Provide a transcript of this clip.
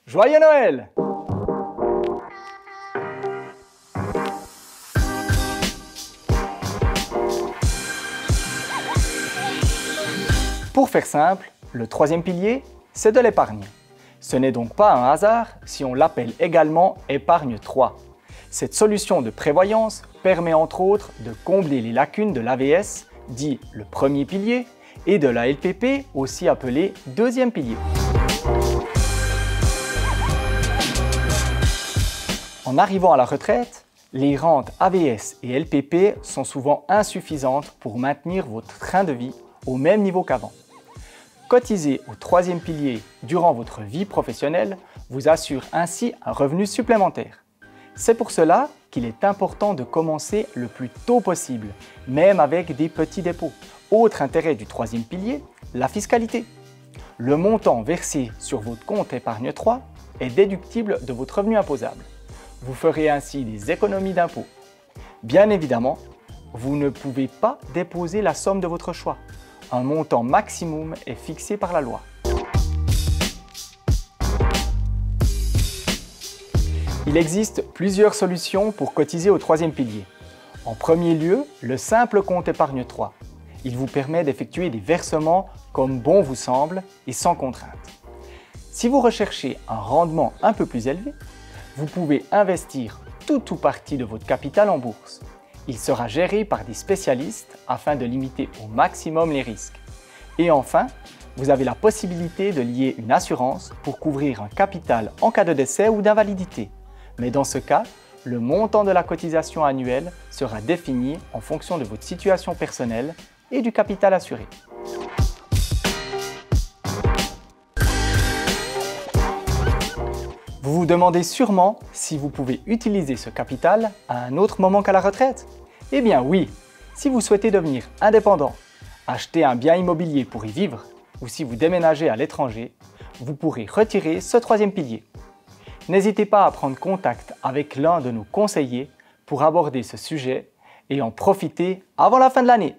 Joyeux Noël! Pour faire simple, le troisième pilier, c'est de l'épargne. Ce n'est donc pas un hasard si on l'appelle également épargne 3. Cette solution de prévoyance permet entre autres de combler les lacunes de l'AVS, dit le premier pilier, et de la LPP, aussi appelée deuxième pilier. En arrivant à la retraite, les rentes AVS et LPP sont souvent insuffisantes pour maintenir votre train de vie au même niveau qu'avant. Cotiser au troisième pilier durant votre vie professionnelle vous assure ainsi un revenu supplémentaire. C'est pour cela qu'il est important de commencer le plus tôt possible, même avec des petits dépôts. Autre intérêt du troisième pilier, la fiscalité. Le montant versé sur votre compte épargne 3 est déductible de votre revenu imposable. Vous ferez ainsi des économies d'impôts. Bien évidemment, vous ne pouvez pas déposer la somme de votre choix. Un montant maximum est fixé par la loi. Il existe plusieurs solutions pour cotiser au troisième pilier. En premier lieu, le simple compte épargne 3. Il vous permet d'effectuer des versements comme bon vous semble et sans contrainte. Si vous recherchez un rendement un peu plus élevé, vous pouvez investir tout ou partie de votre capital en bourse. Il sera géré par des spécialistes afin de limiter au maximum les risques. Et enfin, vous avez la possibilité de lier une assurance pour couvrir un capital en cas de décès ou d'invalidité. Mais dans ce cas, le montant de la cotisation annuelle sera défini en fonction de votre situation personnelle et du capital assuré. Vous vous demandez sûrement si vous pouvez utiliser ce capital à un autre moment qu'à la retraite? Eh bien oui, si vous souhaitez devenir indépendant, acheter un bien immobilier pour y vivre, ou si vous déménagez à l'étranger, vous pourrez retirer ce troisième pilier. N'hésitez pas à prendre contact avec l'un de nos conseillers pour aborder ce sujet et en profiter avant la fin de l'année.